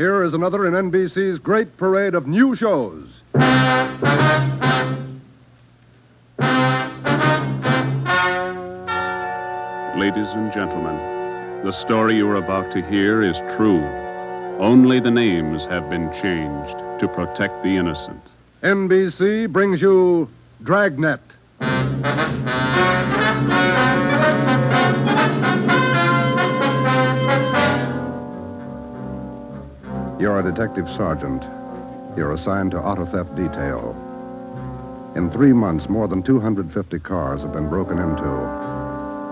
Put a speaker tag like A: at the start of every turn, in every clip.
A: Here is another in NBC's great parade of new shows.
B: Ladies and gentlemen, the story you are about to hear is true. Only the names have been changed to protect the innocent.
A: NBC brings you Dragnet. You're a detective sergeant. You're assigned to auto theft detail. In 3 months, more than 250 cars have been broken into.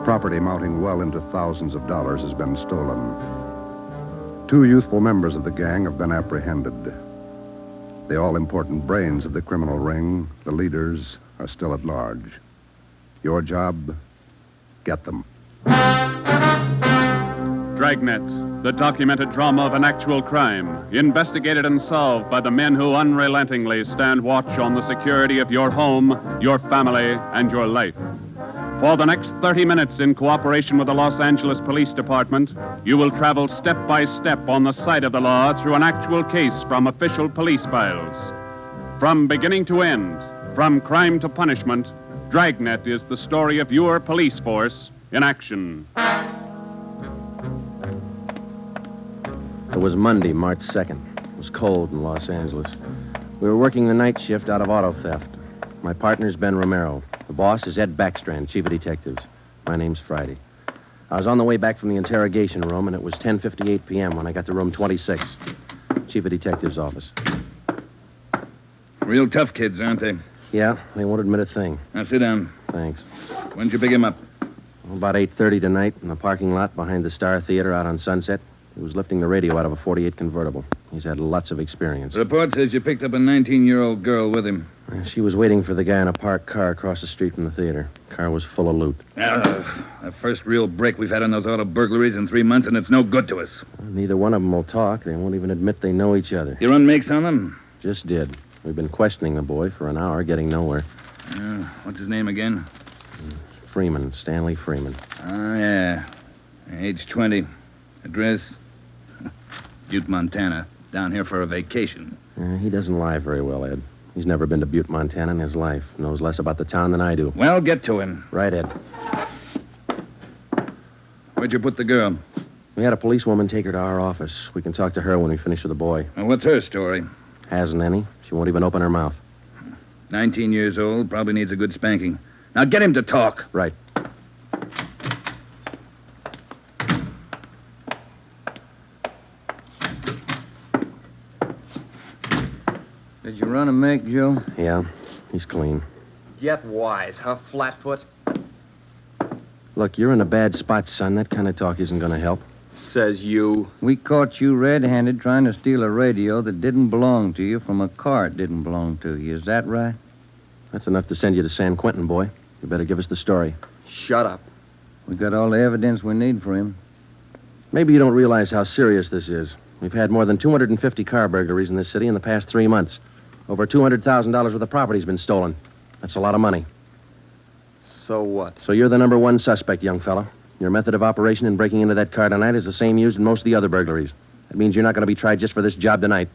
A: Property amounting well into thousands of dollars has been stolen. 2 youthful members of the gang have been apprehended. The all-important brains of the criminal ring, the leaders, are still at large. Your job, get them.
B: Dragnet, the documented drama of an actual crime, investigated and solved by the men who unrelentingly stand watch on the security of your home, your family, and your life. For the next 30 minutes, in cooperation with the Los Angeles Police Department, you will travel step by step on the side of the law through an actual case from official police files. From beginning to end, from crime to punishment, Dragnet is the story of your police force in action.
C: It was Monday, March 2nd. It was cold in Los Angeles. We were working the night shift out of auto theft. My partner's Ben Romero. The boss is Ed Backstrand, chief of detectives. My name's Friday. I was on the way back from the interrogation room, and it was 10:58 p.m. when I got to room 26, chief of detectives' office.
D: Real tough kids, aren't they?
C: Yeah, they won't admit a thing.
D: Now, sit down.
C: Thanks.
D: When'd you pick him up?
C: About 8:30 tonight in the parking lot behind the Star Theater out on Sunset. He was lifting the radio out of a 48 convertible. He's had lots of experience.
D: The report says you picked up a 19-year-old girl with him.
C: She was waiting for the guy in a parked car across the street from the theater. Car was full of loot.
D: The first real break we've had on those auto burglaries in 3 months, and it's no good to us.
C: Neither one of them will talk. They won't even admit they know each other.
D: You run makes on them?
C: Just did. We've been questioning the boy for an hour, getting nowhere.
D: What's his name again?
C: Freeman, Stanley Freeman.
D: Oh, yeah. Age 20. Address? Butte, Montana. Down here for a vacation.
C: He doesn't lie very well, Ed. He's never been to Butte, Montana in his life. Knows less about the town than I do.
D: Well, get to him.
C: Right, Ed.
D: Where'd you put the girl?
C: We had a policewoman take her to our office. We can talk to her when we finish with the boy.
D: Well, what's her story?
C: Hasn't any. She won't even open her mouth.
D: 19 years old, probably needs a good spanking. Now get him to talk.
C: Right.
E: Did you run a make, Joe?
C: Yeah, he's clean.
F: Get wise, huh, Flatfoot?
C: Look, you're in a bad spot, son. That kind of talk isn't going to help.
F: Says you.
E: We caught you red-handed trying to steal a radio that didn't belong to you from a car it didn't belong to you. Is that right?
C: That's enough to send you to San Quentin, boy. You better give us the story.
F: Shut up.
E: We got all the evidence we need for him.
C: Maybe you don't realize how serious this is. We've had more than 250 car burglaries in this city in the past 3 months. Over $200,000 worth of property's been stolen. That's a lot of money.
F: So what?
C: So you're the number one suspect, young fella. Your method of operation in breaking into that car tonight is the same used in most of the other burglaries. That means you're not going to be tried just for this job tonight.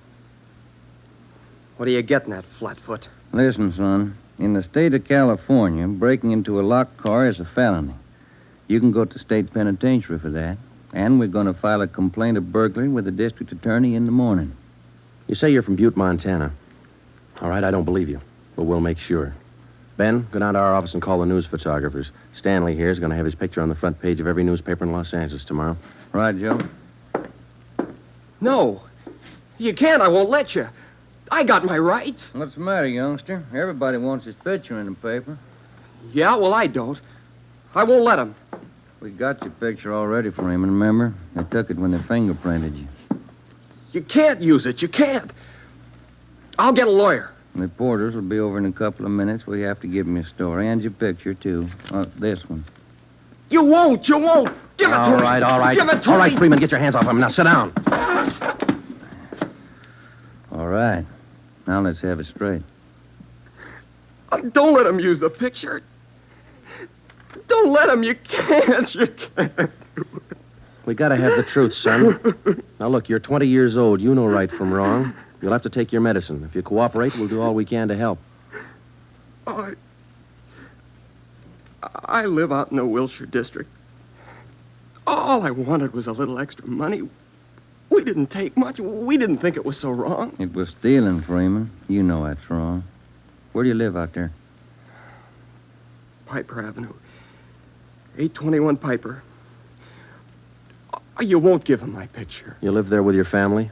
F: What are you getting at, Flatfoot?
E: Listen, son. In the state of California, breaking into a locked car is a felony. You can go to state penitentiary for that. And we're going to file a complaint of burglary with the district attorney in the morning.
C: You say you're from Butte, Montana. All right, I don't believe you, but we'll make sure. Ben, go down to our office and call the news photographers. Stanley here is going to have his picture on the front page of every newspaper in Los Angeles tomorrow.
E: Right, Joe?
F: No. You can't. I won't let you. I got my rights.
E: What's the matter, youngster? Everybody wants his picture in the paper.
F: Yeah, well, I don't. I won't let him.
E: We got your picture already for him, remember? They took it when they fingerprinted you.
F: You can't use it. You can't. I'll get a lawyer.
E: Reporters will be over in a couple of minutes. We have to give them your story and your picture, too. This one.
F: You won't. You won't. Give it to me.
C: All right.
F: Give it to me.
C: All right, Freeman, get your hands off him. Now, sit down.
E: All right. Now let's have it straight.
F: Don't let him use the picture. Don't let him. You can't. You can't do it.
C: We gotta have the truth, son. Now, look, you're 20 years old. You know right from wrong. You'll have to take your medicine. If you cooperate, we'll do all we can to help.
F: I live out in the Wilshire district. All I wanted was a little extra money. We didn't take much. We didn't think it was so wrong.
E: It was stealing, Freeman. You know that's wrong. Where do you live out there?
F: Piper Avenue. 821 Piper. You won't give him my picture.
C: You live there with your family?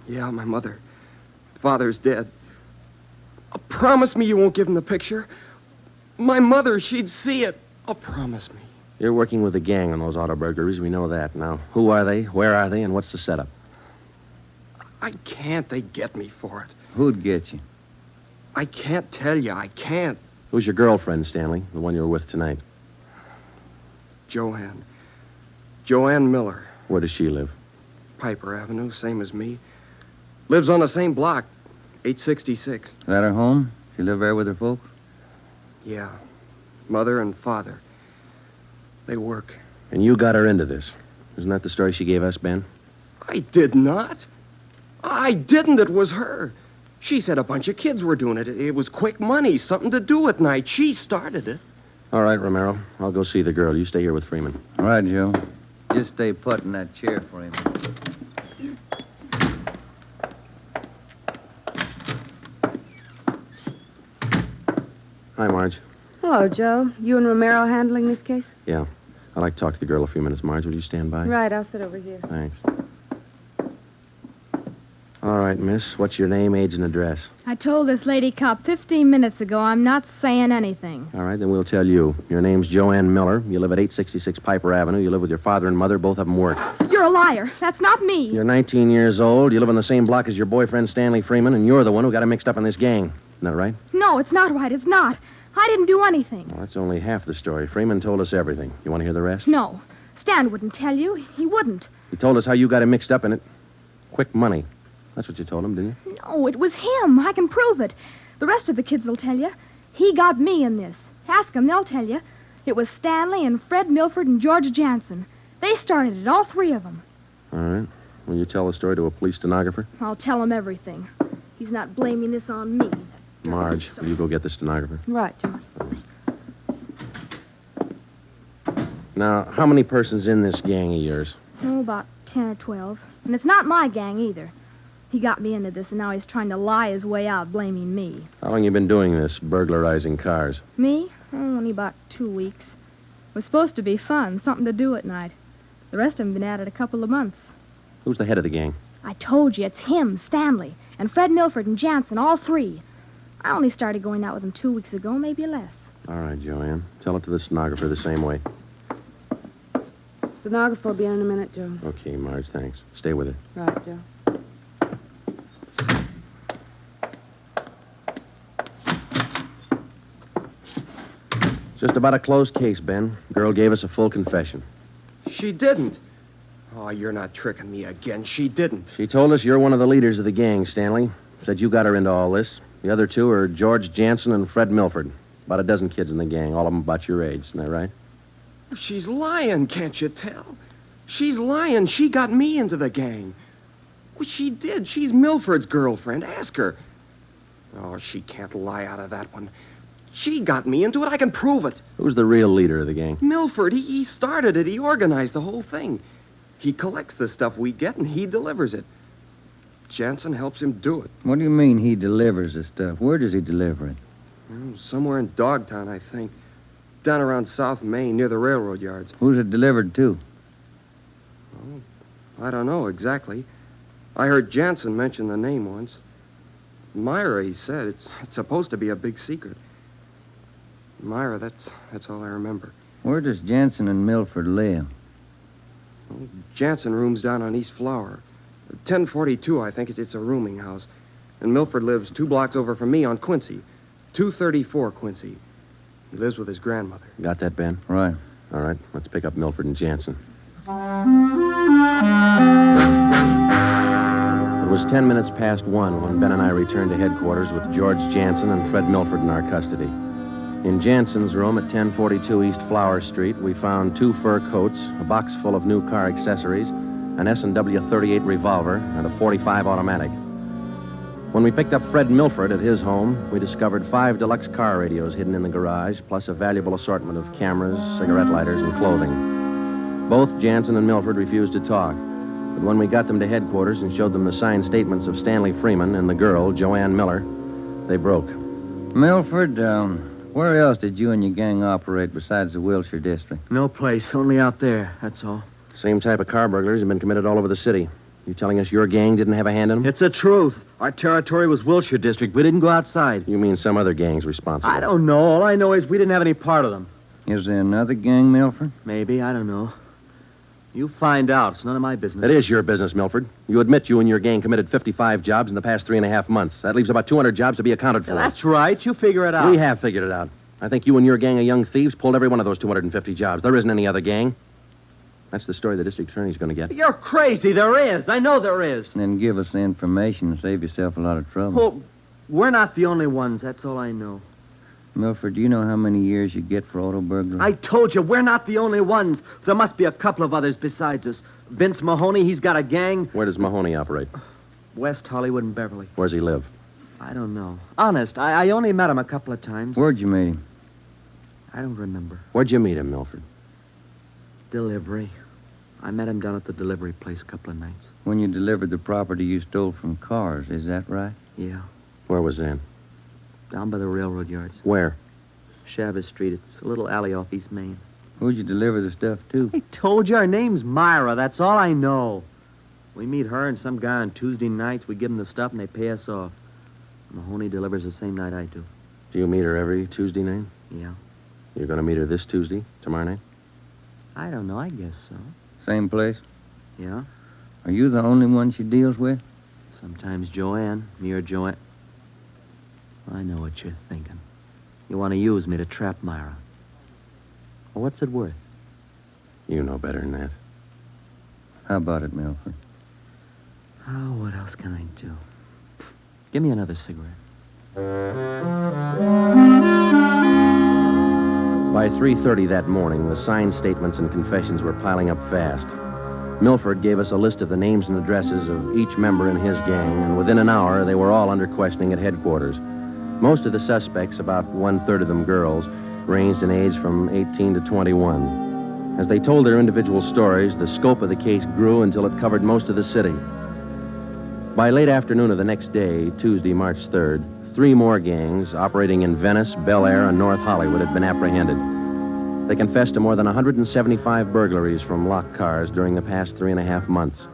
F: Yeah, my mother. Father's dead. Promise me you won't give him the picture. My mother, she'd see it. Promise me.
C: You're working with a gang on those auto burglaries. We know that. Now, who are they? Where are they? And what's the setup?
F: I can't. They get me for it.
E: Who'd get you?
F: I can't tell you. I can't.
C: Who's your girlfriend, Stanley? The one you were with tonight?
F: Joanne Miller.
C: Where does she live?
F: Piper Avenue, same as me. Lives on the same block, 866.
E: Is that her home? She live there with her folks?
F: Yeah. Mother and father. They work.
C: And you got her into this. Isn't that the story she gave us, Ben?
F: I did not. I didn't. It was her. She said a bunch of kids were doing it. It was quick money, something to do at night. She started it.
C: All right, Romero. I'll go see the girl. You stay here with Freeman.
E: All right, Joe. Just stay put in that chair, Freeman.
C: Hi, Marge.
G: Hello, Joe. You and Romero handling this case?
C: Yeah. I'd like to talk to the girl a few minutes. Marge, will you stand by?
G: Right, I'll sit over here.
C: Thanks. All right, miss. What's your name, age, and address?
H: I told this lady cop 15 minutes ago I'm not saying anything.
C: All right, then we'll tell you. Your name's Joanne Miller. You live at 866 Piper Avenue. You live with your father and mother. Both of them work.
H: You're a liar. That's not me.
C: You're 19 years old. You live on the same block as your boyfriend, Stanley Freeman, and you're the one who got him mixed up in this gang. Isn't that right?
H: No, it's not right. It's not. I didn't do anything.
C: Well, that's only half the story. Freeman told us everything. You want to hear the rest?
H: No. Stan wouldn't tell you. He wouldn't.
C: He told us how you got him mixed up in it. Quick money. That's what you told him, didn't you?
H: No, it was him. I can prove it. The rest of the kids will tell you. He got me in this. Ask them, they'll tell you. It was Stanley and Fred Milford and George Jansen. They started it, all three of them.
C: All right. Will you tell the story to a police stenographer?
H: I'll tell him everything. He's not blaming this on me.
C: Marge, will you go get the stenographer?
G: Right, Joe.
C: Now, how many persons in this gang of yours?
H: Oh, about 10 or 12. And it's not my gang either. He got me into this, and now he's trying to lie his way out, blaming me.
C: How long you been doing this, burglarizing cars?
H: Me? Oh, only about 2 weeks. It was supposed to be fun, something to do at night. The rest of them been at it a couple of months.
C: Who's the head of the gang?
H: I told you, it's him, Stanley, and Fred Milford and Jansen, all three. I only started going out with them 2 weeks ago, maybe less.
C: All right, Joanne. Tell it to the stenographer the same way.
G: Stenographer will be in a minute, Joe.
C: Okay, Marge, thanks. Stay with her.
G: Right, Joe.
C: Just about a closed case, Ben. Girl gave us a full confession.
F: She didn't. Oh, you're not tricking me again. She didn't.
C: She told us you're one of the leaders of the gang, Stanley. Said you got her into all this. The other two are George Jansen and Fred Milford. About a dozen kids in the gang, all of them about your age. Isn't that right?
F: She's lying, can't you tell? She's lying. She got me into the gang. Well, she did. She's Milford's girlfriend. Ask her. Oh, she can't lie out of that one. She got me into it. I can prove it.
C: Who's the real leader of the gang?
F: Milford. He started it. He organized the whole thing. He collects the stuff we get, and he delivers it. Jansen helps him do it.
E: What do you mean he delivers the stuff? Where does he deliver it?
F: Somewhere in Dogtown, I think. Down around South Main, near the railroad yards.
E: Who's it delivered to?
F: I don't know exactly. I heard Jansen mention the name once. Myra, he said. It's supposed to be a big secret. Myra, that's all I remember.
E: Where does Jansen and Milford live?
F: Well, Jansen rooms down on East Flower. 1042, I think. It's a rooming house. And Milford lives 2 blocks over from me on Quincy. 234 Quincy. He lives with his grandmother.
C: Got that, Ben?
E: Right.
C: All right, let's pick up Milford and Jansen. It was 10 minutes past 1 when Ben and I returned to headquarters with George Jansen and Fred Milford in our custody. In Jansen's room at 1042 East Flower Street, we found 2 fur coats, a box full of new car accessories, an S&W .38 revolver, and a .45 automatic. When we picked up Fred Milford at his home, we discovered 5 deluxe car radios hidden in the garage, plus a valuable assortment of cameras, cigarette lighters, and clothing. Both Jansen and Milford refused to talk, but when we got them to headquarters and showed them the signed statements of Stanley Freeman and the girl, Joanne Miller, they broke.
E: Milford, where else did you and your gang operate besides the Wilshire district?
I: No place, only out there, that's all.
C: Same type of car burglaries have been committed all over the city. You telling us your gang didn't have a hand in them?
I: It's the truth. Our territory was Wilshire district. We didn't go outside.
C: You mean some other gang's responsible?
I: I don't know. All I know is we didn't have any part of them.
E: Is there another gang, Milford?
I: Maybe, I don't know. You find out. It's none of my business.
C: It is your business, Milford. You admit you and your gang committed 55 jobs in the past 3.5 months. That leaves about 200 jobs to be accounted for.
I: That's right. You figure it out.
C: We have figured it out. I think you and your gang of young thieves pulled every one of those 250 jobs. There isn't any other gang. That's the story the district attorney's going to get.
I: You're crazy. There is. I know there is.
E: Then give us the information and save yourself a lot of trouble.
I: Well, we're not the only ones. That's all I know.
E: Milford, do you know how many years you get for auto burglary?
I: I told you, we're not the only ones. There must be a couple of others besides us. Vince Mahoney, he's got a gang.
C: Where does Mahoney operate?
I: West Hollywood and Beverly.
C: Where's he live?
I: I don't know. Honest, I only met him a couple of times.
E: Where'd you meet him?
I: I don't remember.
C: Where'd you meet him, Milford?
I: Delivery. I met him down at the delivery place a couple of nights.
E: When you delivered the property you stole from cars, is that right?
I: Yeah.
C: Where was that?
I: Down by the railroad yards.
C: Where?
I: Chavez Street. It's a little alley off East Main.
E: Who'd you deliver the stuff to?
I: I told you, her name's Myra. That's all I know. We meet her and some guy on Tuesday nights. We give them the stuff and they pay us off. Mahoney delivers the same night I do.
C: Do you meet her every Tuesday night?
I: Yeah.
C: You're going to meet her this Tuesday, tomorrow night?
I: I don't know. I guess so.
E: Same place?
I: Yeah.
E: Are you the only one she deals with?
I: Sometimes Joanne. Me or Joanne. I know what you're thinking. You want to use me to trap Myra. Well, what's it worth?
C: You know better than that.
E: How about it, Milford?
I: Oh, what else can I do? Give me another cigarette.
C: By 3:30 that morning, the signed statements and confessions were piling up fast. Milford gave us a list of the names and addresses of each member in his gang, and within an hour, they were all under questioning at headquarters. Most of the suspects, about 1/3 of them girls, ranged in age from 18 to 21. As they told their individual stories, the scope of the case grew until it covered most of the city. By late afternoon of the next day, Tuesday, March 3rd, 3 more gangs operating in Venice, Bel Air, and North Hollywood had been apprehended. They confessed to more than 175 burglaries from locked cars during the past 3.5 months.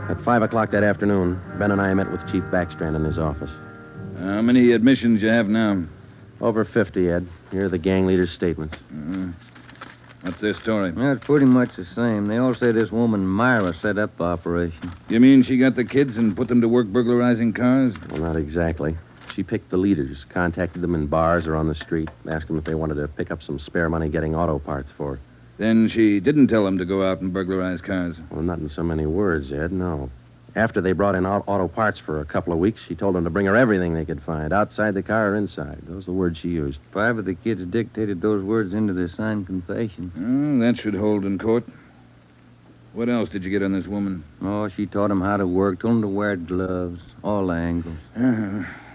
C: At 5 o'clock that afternoon, Ben and I met with Chief Backstrand in his office.
D: How many admissions you have now?
C: Over 50, Ed. Here are the gang leaders' statements.
D: What's their story?
E: Yeah, it's pretty much the same. They all say this woman, Myra, set up the operation.
D: You mean she got the kids and put them to work burglarizing cars?
C: Well, not exactly. She picked the leaders, contacted them in bars or on the street, asked them if they wanted to pick up some spare money getting auto parts for it.
D: Then she didn't tell them to go out and burglarize cars.
C: Well, not in so many words, Ed, no. After they brought in auto parts for a couple of weeks, she told them to bring her everything they could find, outside the car or inside. Those are the words she used.
E: 5 of the kids dictated those words into their signed confession.
D: That should hold in court. What else did you get on this woman?
E: Oh, she taught them how to work, told them to wear gloves, all angles.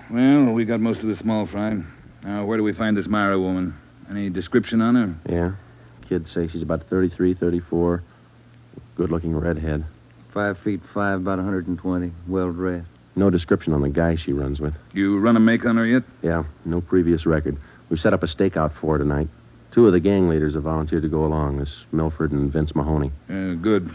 D: Well, we got most of the small fry. Now, where do we find this Myra woman? Any description on her?
C: Yeah. Kids say she's about 33, 34. Good-looking redhead.
E: 5'5", about 120, well-dressed.
C: No description on the guy she runs with.
D: You run a make on her yet?
C: Yeah, no previous record. We've set up a stakeout for her tonight. 2 of the gang leaders have volunteered to go along, this Milford and Vince Mahoney.
D: Good.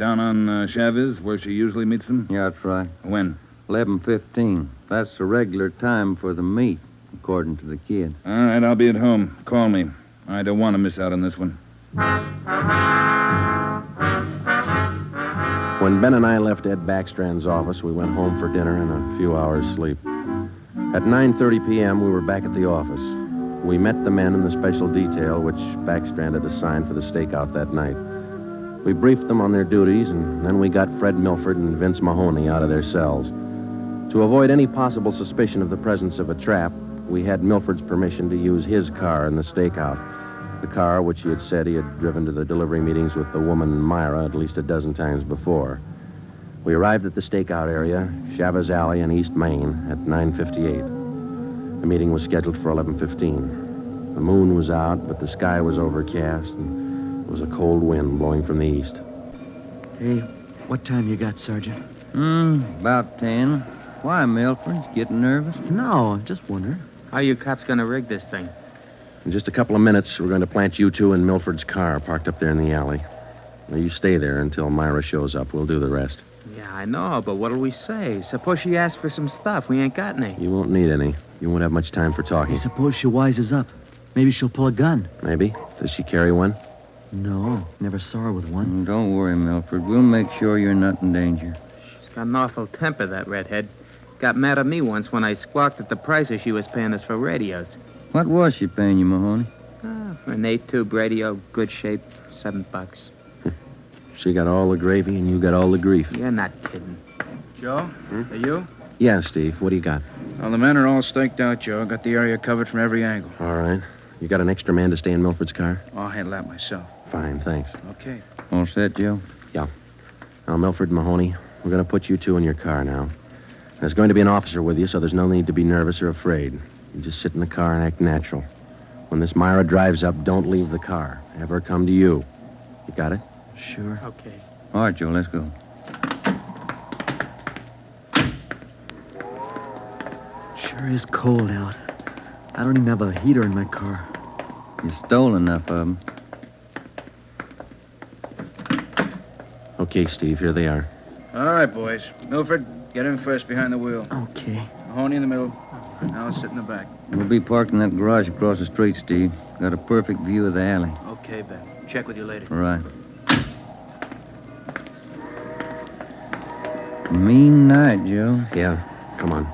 D: Down on Chavez, where she usually meets them?
E: Yeah, that's right.
D: When?
E: 11:15. That's the regular time for the meet, according to the kid.
D: All right, I'll be at home. Call me. I don't want to miss out on this one.
C: When Ben and I left Ed Backstrand's office, we went home for dinner and a few hours' sleep. At 9:30 p.m., we were back at the office. We met the men in the special detail which Backstrand had assigned for the stakeout that night. We briefed them on their duties, and then we got Fred Milford and Vince Mahoney out of their cells. To avoid any possible suspicion of the presence of a trap, We had Milford's permission to use his car in the stakeout. The car which he had said he had driven to the delivery meetings with the woman Myra at least a dozen times before. We arrived at the stakeout area, Chavez Alley in East Main, at 9:58. The meeting was scheduled for 11:15. The moon was out, but the sky was overcast, and there was a cold wind blowing from the east.
I: Hey, what time you got, Sergeant?
E: About 10. Why, Milford? Getting nervous?
I: No, I'm just wondering.
J: How you cops gonna rig this thing?
C: In just a couple of minutes, we're going to plant you two in Milford's car, parked up there in the alley. Now, you stay there until Myra shows up. We'll do the rest.
J: Yeah, I know, but what'll we say? Suppose she asks for some stuff. We ain't got any.
C: You won't need any. You won't have much time for talking.
I: Hey, suppose she wises up. Maybe she'll pull a gun.
C: Maybe. Does she carry one?
I: No, never saw her with one.
E: Don't worry, Milford. We'll make sure you're not in danger.
J: She's got an awful temper, that redhead. Got mad at me once when I squawked at the prices she was paying us for radios.
E: What was she paying you, Mahoney?
J: For an 8-tube radio, good shape, $7.
C: She got all the gravy and you got all the grief.
J: You're not kidding.
K: Joe, are you?
C: Yeah, Steve. What do you got?
K: Well, the men are all staked out, Joe. Got the area covered from every angle.
C: All right. You got an extra man to stay in Milford's car?
K: I'll handle that myself.
C: Fine, thanks.
K: Okay.
E: All set, Joe?
C: Yeah. Now, Milford and Mahoney, we're going to put you two in your car now. There's going to be an officer with you, so there's no need to be nervous or afraid. You just sit in the car and act natural. When this Myra drives up, don't leave the car. Have her come to you. You got it?
I: Sure.
J: Okay.
E: All right, Joe, let's go.
I: Sure is cold out. I don't even have a heater in my car.
E: You stole enough of them.
C: Okay, Steve, here they are.
K: All right, boys. Milford, get in first behind the wheel.
I: Okay.
K: Mahoney in the middle. Now I'll sit in the back.
E: We'll be parked in that garage across the street, Steve. Got a perfect view of the alley.
J: Okay, Ben. Check with you later.
E: All right. Mean night, Joe.
C: Yeah, come on.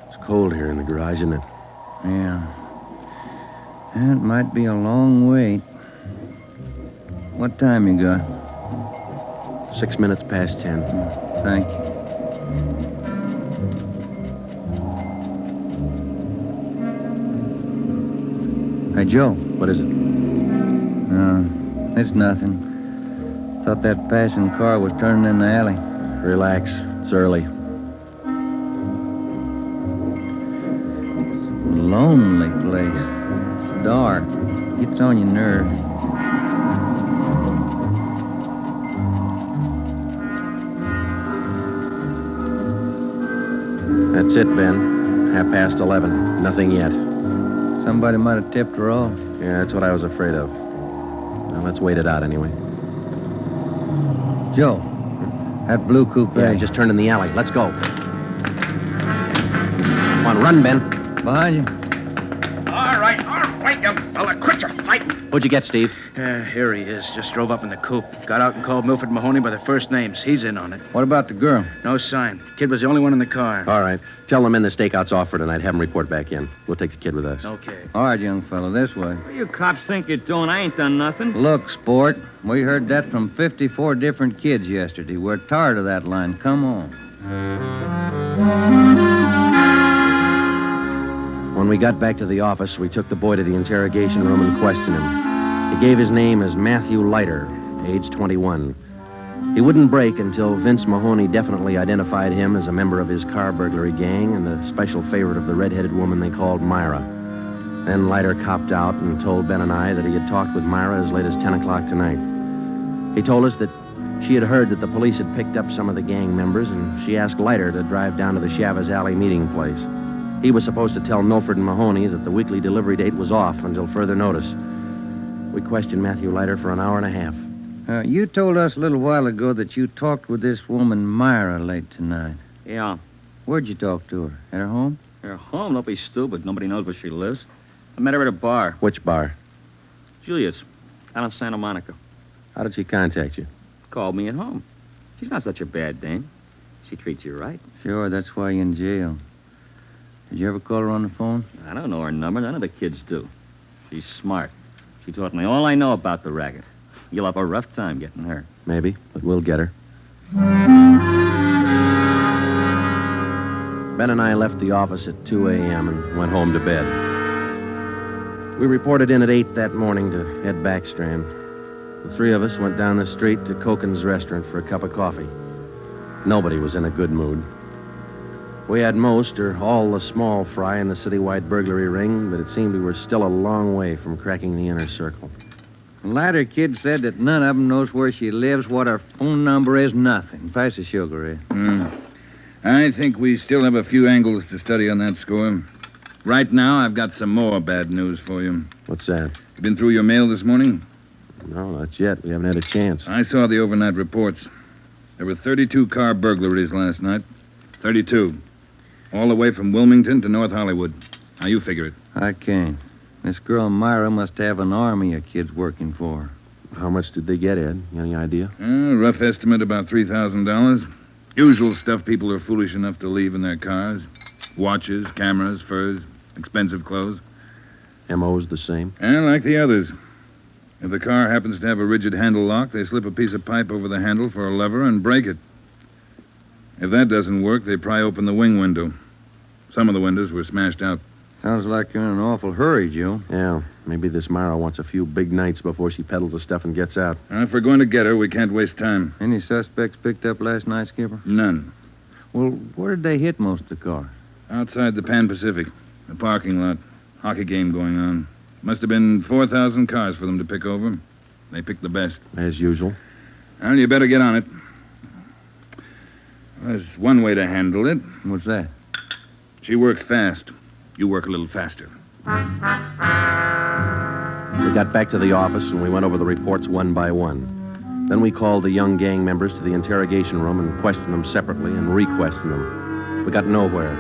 C: It's cold here in the garage, isn't it?
E: Yeah. It might be a long wait. What time you got?
C: 6 minutes past 10.
E: Thank you. Hey, Joe.
C: What is it?
E: It's nothing. Thought that passing car was turning in the alley.
C: Relax. It's early.
E: Lonely place. It's dark. Gets on your nerves.
C: That's it, Ben. 11:30. Nothing yet.
E: Somebody might have tipped her off.
C: Yeah, that's what I was afraid of. Now, let's wait it out anyway.
E: Joe, that blue coupe.
C: Yeah, he just turned in the alley. Let's go. Come on, run, Ben.
E: Behind you.
K: All right, you fella. Quit your fighting.
C: What'd you get, Steve?
K: Here he is. Just drove up in the coupe. Got out and called Milford Mahoney by their first names. He's in on it.
E: What about the girl?
K: No sign. Kid was the only one in the car.
C: All right. Tell the men the stakeout's off for tonight. Have them report back in. We'll take the kid with us.
K: Okay.
E: All right, young fella, this way.
J: What do you cops think you're doing? I ain't done nothing.
E: Look, sport, we heard that from 54 different kids yesterday. We're tired of that line. Come on.
C: When we got back to the office, we took the boy to the interrogation room and questioned him. He gave his name as Matthew Leiter, age 21. He wouldn't break until Vince Mahoney definitely identified him as a member of his car burglary gang and the special favorite of the red-headed woman they called Myra. Then Leiter copped out and told Ben and I that he had talked with Myra as late as 10 o'clock tonight. He told us that she had heard that the police had picked up some of the gang members, and she asked Leiter to drive down to the Chavez Alley meeting place. He was supposed to tell Milford and Mahoney that the weekly delivery date was off until further notice. We questioned Matthew Leiter for an hour and a half.
E: You told us a little while ago that you talked with this woman, Myra, late tonight.
L: Yeah.
E: Where'd you talk to her? At her home?
L: Her home? Don't be stupid. Nobody knows where she lives. I met her at a bar.
C: Which bar?
L: Julia's. Out in Santa Monica.
C: How did she contact you?
L: Called me at home. She's not such a bad dame. She treats you right.
E: Sure, that's why you're in jail. Did you ever call her on the phone?
L: I don't know her number. None of the kids do. She's smart. She taught me all I know about the racket. You'll have a rough time getting her.
C: Maybe, but we'll get her. Ben and I left the office at 2 a.m. and went home to bed. We reported in at 8 that morning to head Backstrand. The three of us went down the street to Koken's restaurant for a cup of coffee. Nobody was in a good mood. We had most or all the small fry in the citywide burglary ring, but it seemed we were still a long way from cracking the inner circle.
E: The latter kid said that none of them knows where she lives, what her phone number is, nothing. Pass the sugar, Ed.
D: I think we still have a few angles to study on that score. Right now, I've got some more bad news for you.
C: What's that?
D: You been through your mail this morning?
C: No, not yet. We haven't had a chance.
D: I saw the overnight reports. There were 32 car burglaries last night. 32. All the way from Wilmington to North Hollywood. How you figure it?
E: I can't. This girl Myra must have an army of kids working for her.
C: How much did they get, Ed? Any idea?
D: Rough estimate, about $3,000. Usual stuff people are foolish enough to leave in their cars. Watches, cameras, furs, expensive clothes.
C: M.O.'s the same?
D: Like the others. If the car happens to have a rigid handle lock, they slip a piece of pipe over the handle for a lever and break it. If that doesn't work, they pry open the wing window. Some of the windows were smashed out.
E: Sounds like you're in an awful hurry, Joe.
C: Yeah, maybe this Myra wants a few big nights before she peddles the stuff and gets out.
D: If we're going to get her, we can't waste time.
E: Any suspects picked up last night, Skipper?
D: None.
E: Well, where did they hit most of the cars?
D: Outside the Pan Pacific. The parking lot. Hockey game going on. Must have been 4,000 cars for them to pick over. They picked the best.
C: As usual.
D: Well, you better get on it. There's one way to handle it.
E: What's that?
D: She works fast. You work a little faster.
C: We got back to the office and we went over the reports one by one. Then we called the young gang members to the interrogation room and questioned them separately and re-questioned them. We got nowhere.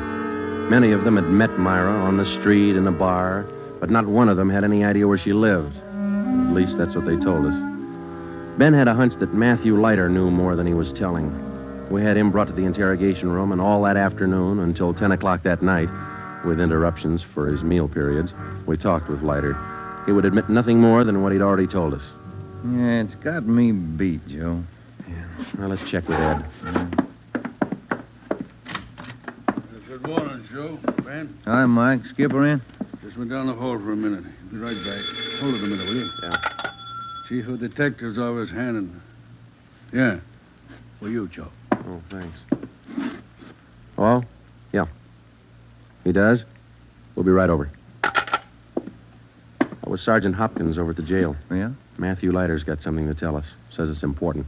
C: Many of them had met Myra on the street, in a bar, but not one of them had any idea where she lived. At least that's what they told us. Ben had a hunch that Matthew Leiter knew more than he was telling. We had him brought to the interrogation room, and all that afternoon until 10 o'clock that night, with interruptions for his meal periods, we talked with Leiter. He would admit nothing more than what he'd already told us.
E: Yeah, it's got me beat, Joe.
C: Yeah. Well, let's check with Ed.
M: Good morning, Joe. Ben?
E: Hi, Mike. Skipper in?
M: Just went down the hall for a minute. Be right back. Hold it a minute, will you?
C: Yeah.
M: Chief of Detectives always handing. Yeah. For you, Joe.
C: Oh, thanks. Oh? Yeah. He does? We'll be right over. That was Sergeant Hopkins over at the jail.
E: Yeah?
C: Matthew Leiter's got something to tell us. Says it's important.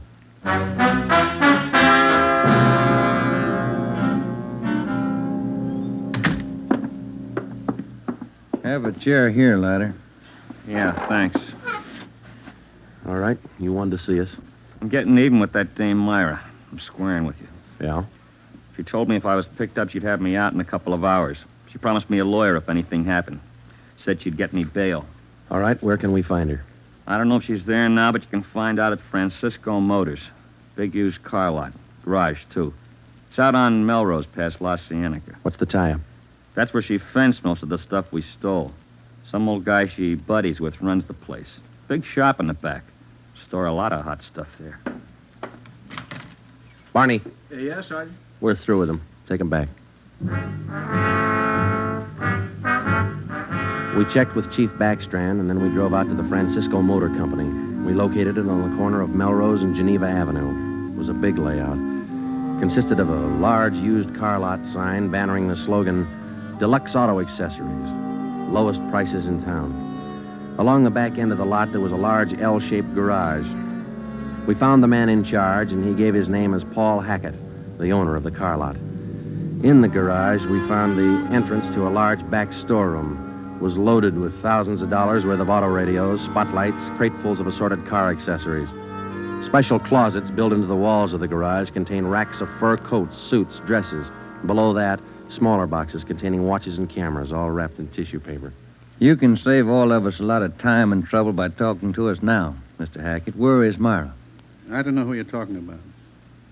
E: Have a chair here, Leiter.
L: Yeah, thanks.
C: All right. You wanted to see us.
L: I'm getting even with that dame Myra. I'm squaring with you.
C: Yeah?
L: She told me if I was picked up, she'd have me out in a couple of hours. She promised me a lawyer if anything happened. Said she'd get me bail.
C: All right. Where can we find her?
L: I don't know if she's there now, but you can find out at Francisco Motors. Big used car lot. Garage, too. It's out on Melrose past La Cienega.
C: What's the tie-up?
L: That's where she fenced most of the stuff we stole. Some old guy she buddies with runs the place. Big shop in the back. Store a lot of hot stuff there.
C: Barney,
M: Yes, Sergeant?
C: we're through with him. Take him back. We checked with Chief Backstrand, and then we drove out to the Francisco Motor Company. We located it on the corner of Melrose and Geneva Avenue. It was a big layout. Consisted of a large used car lot sign bannering the slogan, Deluxe Auto Accessories, lowest prices in town. Along the back end of the lot, there was a large L-shaped garage. We found the man in charge, and he gave his name as Paul Hackett, the owner of the car lot. In the garage, we found the entrance to a large back storeroom. It was loaded with thousands of dollars worth of auto radios, spotlights, cratefuls of assorted car accessories. Special closets built into the walls of the garage contain racks of fur coats, suits, dresses. Below that, smaller boxes containing watches and cameras, all wrapped in tissue paper.
E: You can save all of us a lot of time and trouble by talking to us now, Mr. Hackett. Where is Myra?
M: I don't know who you're talking about.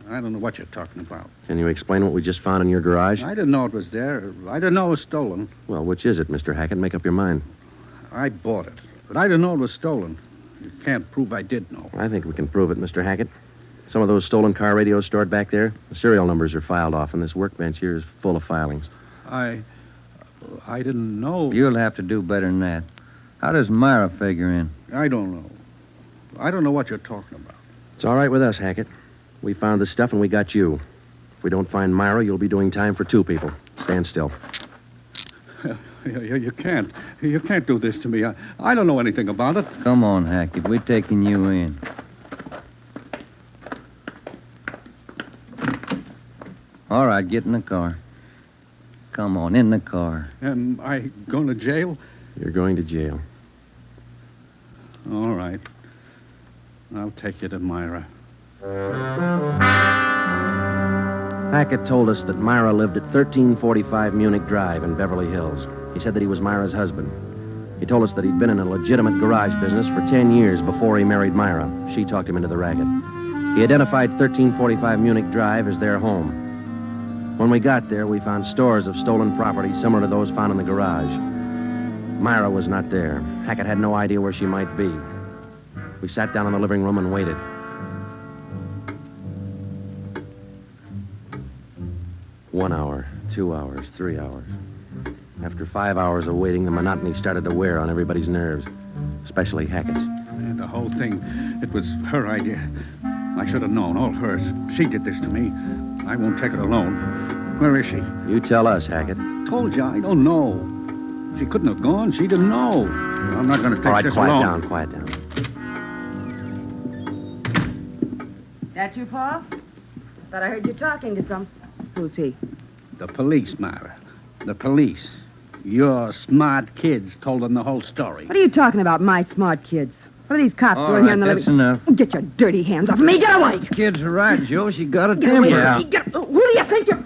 M: I don't know what you're talking about.
C: Can you explain what we just found in your garage?
M: I didn't know it was there. I didn't know it was stolen.
C: Well, which is it, Mr. Hackett? Make up your mind.
M: I bought it. But I didn't know it was stolen. You can't prove I did know.
C: I think we can prove it, Mr. Hackett. Some of those stolen car radios stored back there, the serial numbers are filed off, and this workbench here is full of filings.
M: I didn't know.
E: You'll have to do better than that. How does Myra figure in?
M: I don't know. I don't know what you're talking about.
C: It's all right with us, Hackett. We found the stuff and we got you. If we don't find Myra, you'll be doing time for 2 people. Stand still.
M: You can't. You can't do this to me. I don't know anything about it.
E: Come on, Hackett. We're taking you in. All right, get in the car. Come on, in the car.
M: Am I going to jail?
C: You're going to jail.
M: All right. I'll take you to Myra.
C: Hackett told us that Myra lived at 1345 Munich Drive in Beverly Hills. He said that he was Myra's husband. He told us that he'd been in a legitimate garage business for 10 years before he married Myra. She talked him into the racket. He identified 1345 Munich Drive as their home. When we got there, we found stores of stolen property similar to those found in the garage. Myra was not there. Hackett had no idea where she might be. We sat down in the living room and waited. One hour, 2 hours, 3 hours. After 5 hours of waiting, the monotony started to wear on everybody's nerves, especially Hackett's.
M: And the whole thing, it was her idea. I should have known, all hers. She did this to me. I won't take it alone. Where is she?
C: You tell us, Hackett.
M: Told you, I don't know. She couldn't have gone. She didn't know. I'm not going to take
C: All right,
M: this
C: quiet
M: alone.
C: down, quiet down.
G: That you, Paul? Thought I heard you talking to some. Who's he?
M: The police, Myra. The police. Your smart kids told them the whole story.
G: What are you talking about, my smart kids? What are these cops
E: All
G: doing
E: right,
G: here in the
E: that's
G: living...
E: enough.
G: Get your dirty hands off of me. Get away.
E: Kids are right, Joe. She got a
G: Get away.
E: temper.
G: Who do you think you're...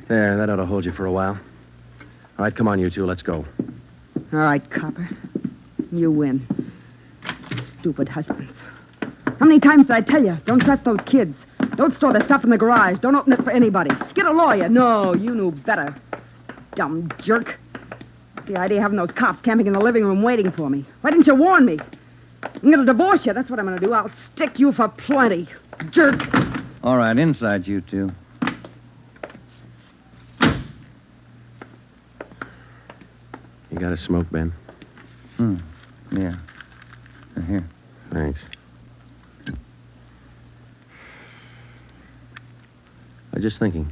C: There, that ought to hold you for a while. All right, come on, you two, let's go.
G: All right, copper. You win. Stupid husbands. How many times did I tell you? Don't trust those kids. Don't store the stuff in the garage. Don't open it for anybody. Get a lawyer. No, you knew better. Dumb jerk. The idea of having those cops camping in the living room waiting for me. Why didn't you warn me? I'm going to divorce you. That's what I'm going to do. I'll stick you for plenty. Jerk.
E: All right, inside you two.
C: You got a smoke, Ben?
E: Yeah. Here.
C: Thanks. I was just thinking.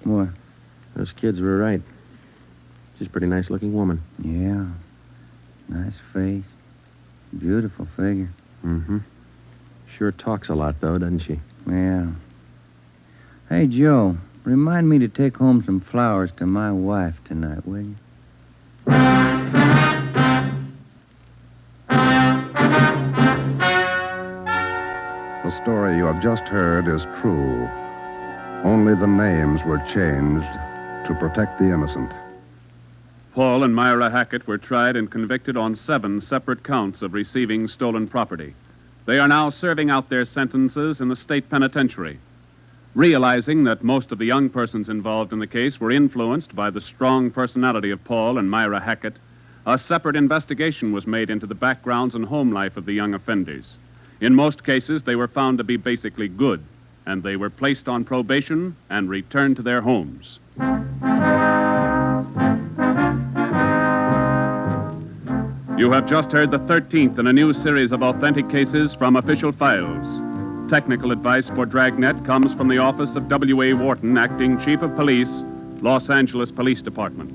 E: What?
C: Those kids were right. She's a pretty nice-looking woman.
E: Yeah. Nice face. Beautiful figure.
C: Mm-hmm. Sure talks a lot, though, doesn't she?
E: Yeah. Hey, Joe, remind me to take home some flowers to my wife tonight, will you?
A: The story you have just heard is true. Only the names were changed to protect the innocent.
B: Paul and Myra Hackett were tried and convicted on 7 separate counts of receiving stolen property. They are now serving out their sentences in the state penitentiary. Realizing that most of the young persons involved in the case were influenced by the strong personality of Paul and Myra Hackett, a separate investigation was made into the backgrounds and home life of the young offenders. In most cases, they were found to be basically good, and they were placed on probation and returned to their homes. You have just heard the 13th in a new series of authentic cases from official files. Technical advice for Dragnet comes from the office of W.A. Wharton, Acting Chief of Police, Los Angeles Police Department.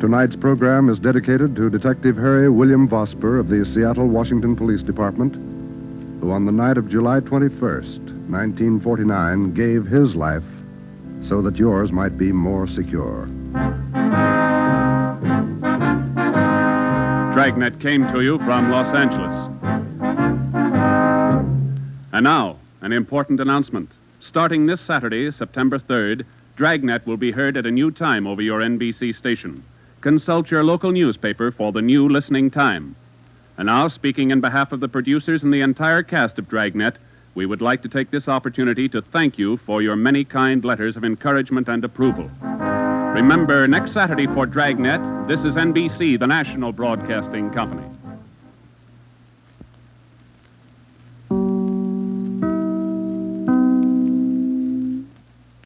A: Tonight's program is dedicated to Detective Harry William Vosper of the Seattle, Washington Police Department, who on the night of July 21st, 1949, gave his life so that yours might be more secure.
B: Dragnet came to you from Los Angeles. And now, an important announcement. Starting this Saturday, September 3rd, Dragnet will be heard at a new time over your NBC station. Consult your local newspaper for the new listening time. And now, speaking in behalf of the producers and the entire cast of Dragnet, we would like to take this opportunity to thank you for your many kind letters of encouragement and approval. Remember, next Saturday for Dragnet, this is NBC, the national broadcasting company.